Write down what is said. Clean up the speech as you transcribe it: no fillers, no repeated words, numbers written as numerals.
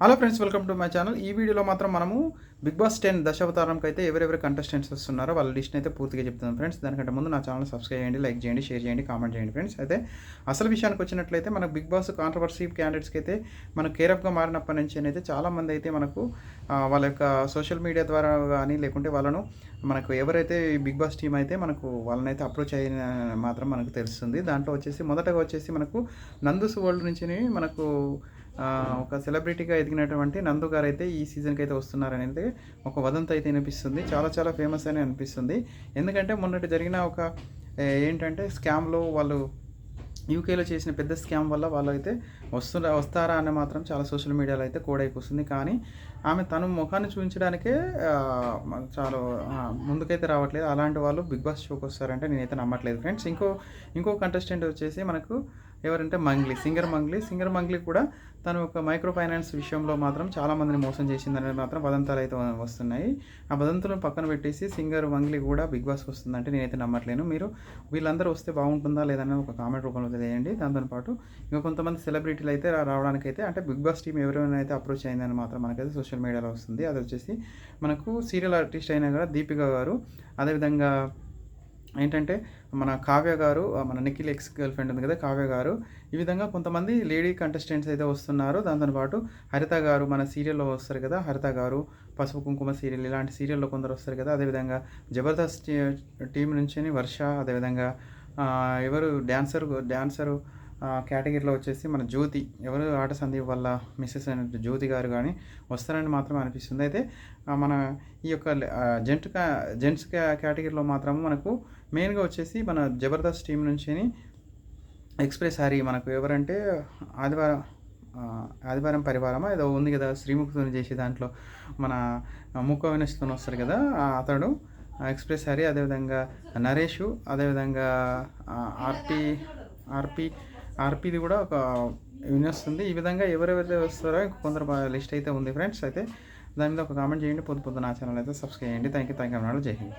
Hello friends, welcome to my channel. ఈ వీడియోలో మాత్రం మనము బిగ్ బాస్ 10 దశావతారంకి అయితే ఎవరెవరు కంటెస్టెంట్స్ వస్తున్నారో వాళ్ళ లిస్ట్ అయితే పూర్తిగా చెప్తున్నాం ఫ్రెండ్స్. దానికంటే ముందు నా ఛానల్ సబ్స్క్రైబ్ చేయండి, లైక్ చేయండి, షేర్ చేయండి, కామెంట్ చేయండి ఫ్రెండ్స్. అయితే అసలు విషయానికి వచ్చినట్లయితే మనకు బిగ్ బాస్ కాంట్రవర్సీ క్యాండిడేట్స్కి అయితే మనకు కేరఫ్గా మారినప్పటి నుంచి అయితే చాలామంది అయితే మనకు వాళ్ళ యొక్క సోషల్ మీడియా ద్వారా కానీ లేకుంటే వాళ్ళను మనకు ఎవరైతే బిగ్ బాస్ టీం అయితే మనకు వాళ్ళనైతే అప్రోచ్ అయిన మాత్రం మనకు తెలుస్తుంది. దాంట్లో వచ్చేసి మొదటగా వచ్చేసి మనకు నందుస్ వరల్డ్ నుంచి మనకు ఒక సెలబ్రిటీగా ఎదిగినటువంటి నందు గారు అయితే ఈ సీజన్కి అయితే వస్తున్నారనేది ఒక వదంతి అయితే వినిపిస్తుంది. చాలా చాలా ఫేమస్ అని అనిపిస్తుంది. ఎందుకంటే మొన్నటి జరిగిన ఒక ఏంటంటే స్కామ్లో వాళ్ళు యూకేలో చేసిన పెద్ద స్కామ్ వల్ల వాళ్ళు అయితే వస్తారా అని మాత్రం చాలా సోషల్ మీడియాలో అయితే కోడైపోతుంది. కానీ ఆమె తను ముఖాన్ని చూపించడానికే చాలా ముందుకైతే రావట్లేదు. అలాంటి వాళ్ళు బిగ్ బాస్ షోకి వస్తారంటే నేనైతే నమ్మట్లేదు ఫ్రెండ్స్. ఇంకో కంటెస్టెంట్ వచ్చేసి మనకు ఎవరంటే సింగర్ మంగ్లీ కూడా తను ఒక మైక్రో ఫైనాన్స్ విషయంలో మాత్రం చాలామందిని మోసం చేసిందనేది మాత్రం వదంతాలు అయితే వస్తున్నాయి. ఆ వదంతులను పక్కన పెట్టేసి సింగర్ మంగ్లీ కూడా బిగ్ బాస్కి వస్తుందంటే నేనైతే నమ్మట్లేను. మీరు వీళ్ళందరూ వస్తే బాగుంటుందా లేదని ఒక కామెంట్ రూపంలో తెలియండి. దాంతోపాటు ఇంకా కొంతమంది సెలబ్రిటీలు అయితే రావడానికైతే అంటే బిగ్ బాస్ టీం ఎవరైనా అయితే అప్రోచ్ అయిందని మాత్రం మనకైతే సోషల్ మీడియాలో వస్తుంది. అది వచ్చేసి మనకు సీరియల్ ఆర్టిస్ట్ అయినా కూడా దీపిక గారు, అదేవిధంగా ఏంటంటే మన కావ్య గారు, మన నిఖిల్ ఎక్స్ గర్ల్ ఫ్రెండ్ ఉంది కదా కావ్య గారు, ఈ విధంగా కొంతమంది లేడీ కంటెస్టెంట్స్ అయితే వస్తున్నారు. దాంతోపాటు హరిత గారు మన సీరియల్లో వస్తారు కదా, హరిత గారు పసుపు కుంకుమ సీరియల్ ఇలాంటి సీరియల్లో కొందరు వస్తారు కదా. అదేవిధంగా జబర్దస్త్ టీం నుంచి వర్ష, అదేవిధంగా ఎవరు డ్యాన్సరు కేటగిరీలో వచ్చేసి మన జ్యోతి, ఎవరు ఆట సందీప్ వల్ల మిస్సెస్ అయిన జ్యోతి గారు కానీ వస్తారని మాత్రం అనిపిస్తుంది. అయితే మన ఈ యొక్క జెంట్స్ కేటగిరీలో మాత్రం మనకు మెయిన్గా వచ్చేసి మన జబర్దస్త్ టీం నుంచి ఎక్స్ప్రెస్ హరి మనకు ఎవరంటే ఆదివారం పరివారమా ఏదో ఉంది కదా, శ్రీముఖితో చేసే దాంట్లో మన ముఖ వినస్తో వస్తారు కదా అతడు ఎక్స్ప్రెస్ హరి, అదేవిధంగా నరేషు, అదేవిధంగా ఆర్పీది కూడా ఒక వినొస్తుంది. ఈ విధంగా ఎవరెవరైతే వస్తారో కొందరు లిస్ట్ అయితే ఉంది ఫ్రెండ్స్. అయితే దాని మీద ఒక కామెంట్ చేయండి, పొద్దు నా ఛానల్ అయితే సబ్స్క్రైబ్ చేయండి. థ్యాంక్ యూ అన్నాడు. జై హింద్.